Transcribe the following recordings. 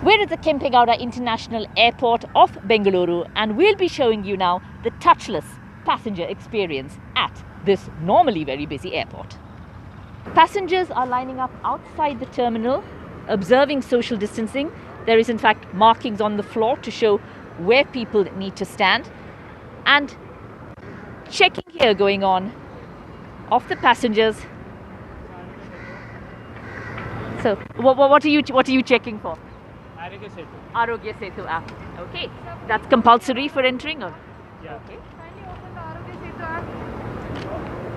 We're at the Kempegowda International Airport of Bengaluru, and we'll be showing you now the touchless passenger experience at this normally very busy airport. Passengers are lining up outside the terminal, observing social distancing. There is in fact markings on the floor to show where people need to stand, and checking here going on of the passengers. So what are you checking for? Arogya Setu app. Okay, that's compulsory for entering, or? Yeah. Okay.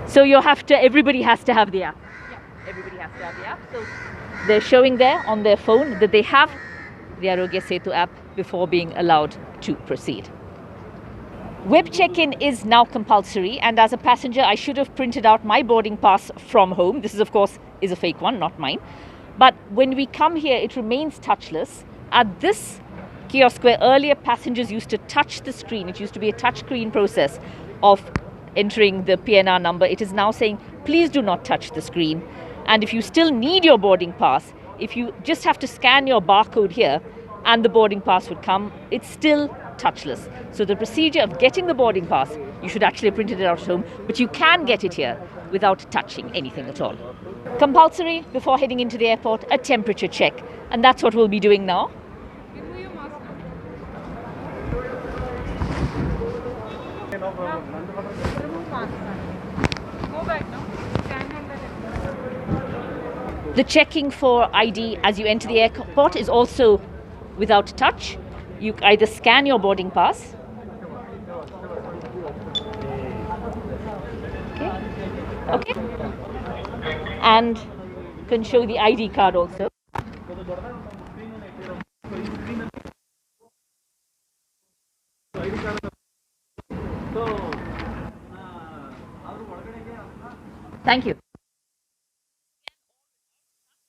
So everybody has to have the app. Yeah. Everybody has to have the app. So they're showing there on their phone that they have the Arogya Setu app before being allowed to proceed. Web check-in is now compulsory, and as a passenger I should have printed out my boarding pass from home. This is of course a fake one, not mine. But when we come here, it remains touchless. At this kiosk where earlier passengers used to touch the screen, it used to be a touch screen process of entering the PNR number, it is now saying please do not touch the screen. And if you still need your boarding pass, if you just have to scan your barcode here and the boarding pass would come, it's still touchless. So the procedure of getting the boarding pass, you should actually have printed it out at home, but you can get it here without touching anything at all. Compulsory before heading into the airport, a temperature check, and that's what we'll be doing now. Remove your mask Remove mask. Go back now. Stand on the The checking for ID as you enter the airport is also without touch. You either scan your boarding pass. Okay. And can show the ID card also. Thank you.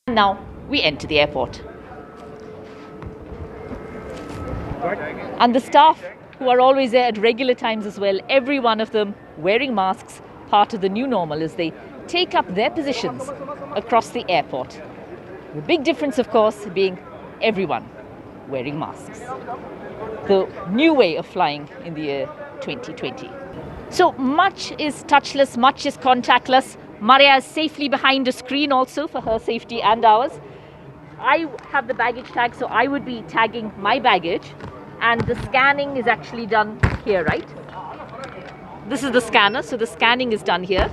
Now we enter the airport. And the staff, who are always there at regular times as well, every one of them wearing masks, part of the new normal as they take up their positions across the airport. The big difference, of course, being everyone wearing masks. The new way of flying in the year 2020. So much is touchless, much is contactless. Maria is safely behind a screen also for her safety and ours. I have the baggage tag, so I would be tagging my baggage, and the scanning is actually done here, right? This is the scanner, so the scanning is done here.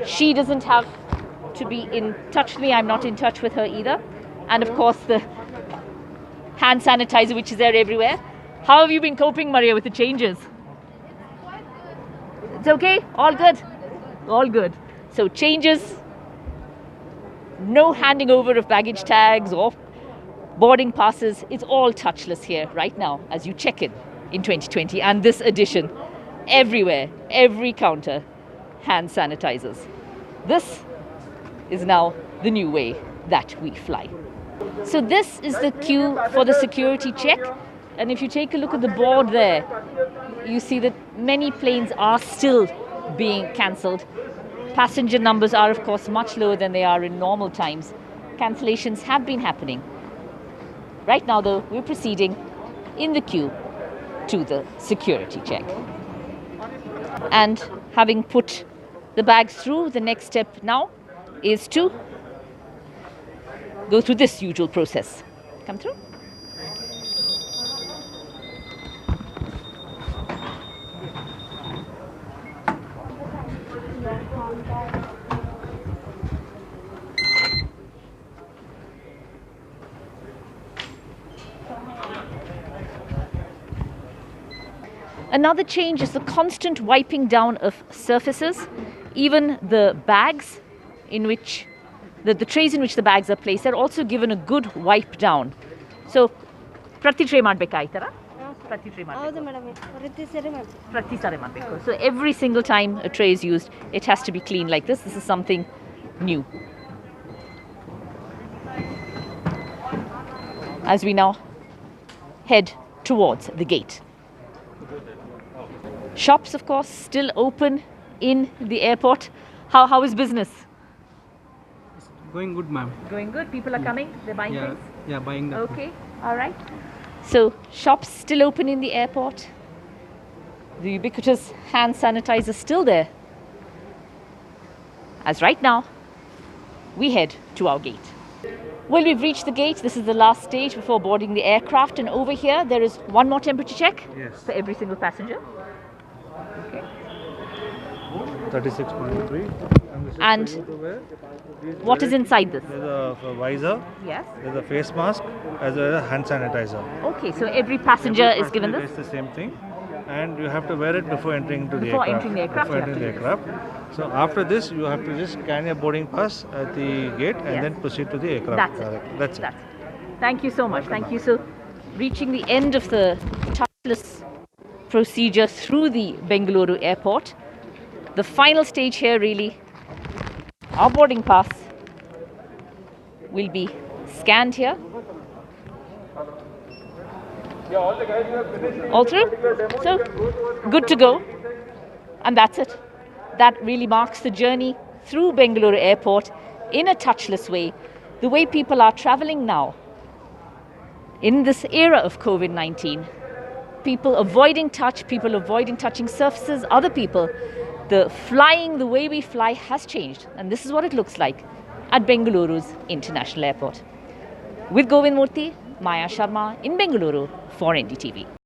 She doesn't have to be in touch with me, I'm not in touch with her either. And of course the hand sanitizer, which is there everywhere. How have you been coping, Maria, with the changes? It's okay? All good? All good. So changes, no handing over of baggage tags or boarding passes. It's all touchless here right now as you check in 2020. And this edition, everywhere, every counter, hand sanitizers. This is now the new way that we fly. So this is the queue for the security check. And if you take a look at the board there, you see that many planes are still being cancelled. Passenger numbers are, of course, much lower than they are in normal times. Cancellations have been happening. Right now, though, we're proceeding in the queue to the security check. And having put the bags through, the next step now is to go through this usual process. Come through. Another change is the constant wiping down of surfaces, even the bags in which, the trays in which the bags are placed are also given a good wipe down. So, prati tray ಮಾಡಬೇಕಾಯ್ತರಾ? ಪ್ರತಿ tray ಹೌದು madam ಪ್ರತಿ ಸರಿ ಮಾಡ್ತೀವಿ. ಪ್ರತಿ ಸಾರಿ ಮಾಡಬೇಕು. So every single time a tray is used, it has to be clean like this. This is something new. As we now head towards the gate. Shops, of course, still open in the airport. How is business? Going good, ma'am. Going good. People are coming. They're buying Yeah, things. Yeah, buying the food. Okay, all right. So, shops still open in the airport. The ubiquitous hand sanitizer still there. As right now, we head to our gate. Well, we've reached the gate. This is the last stage before boarding the aircraft. And over here, there is one more temperature check Yes. for every single passenger. 36.3. And this is for you to wear. What is inside this? There's a visor, Yes. there's a face mask, as well as a hand sanitizer. Okay, so every passenger is given this? It's the same thing. And you have to wear it before entering into the Before aircraft. entering the aircraft, Before you have entering to the do aircraft. So after this, you have to just scan your boarding pass at the gate and Yes. then proceed to the aircraft. That's it. Correct. That's it. That's it. Thank you so much. Thank you. So, reaching the end of the touchless procedure through the Bengaluru airport. The final stage here, really, our boarding pass will be scanned here. All through? So, good to go. And that's it. That really marks the journey through Bengaluru airport in a touchless way, the way people are traveling now in this era of COVID-19. People avoiding touch, people avoiding touching surfaces, other people. The flying, the way we fly has changed. And this is what it looks like at Bengaluru's International Airport. With Govind Murthy, Maya Sharma in Bengaluru for NDTV.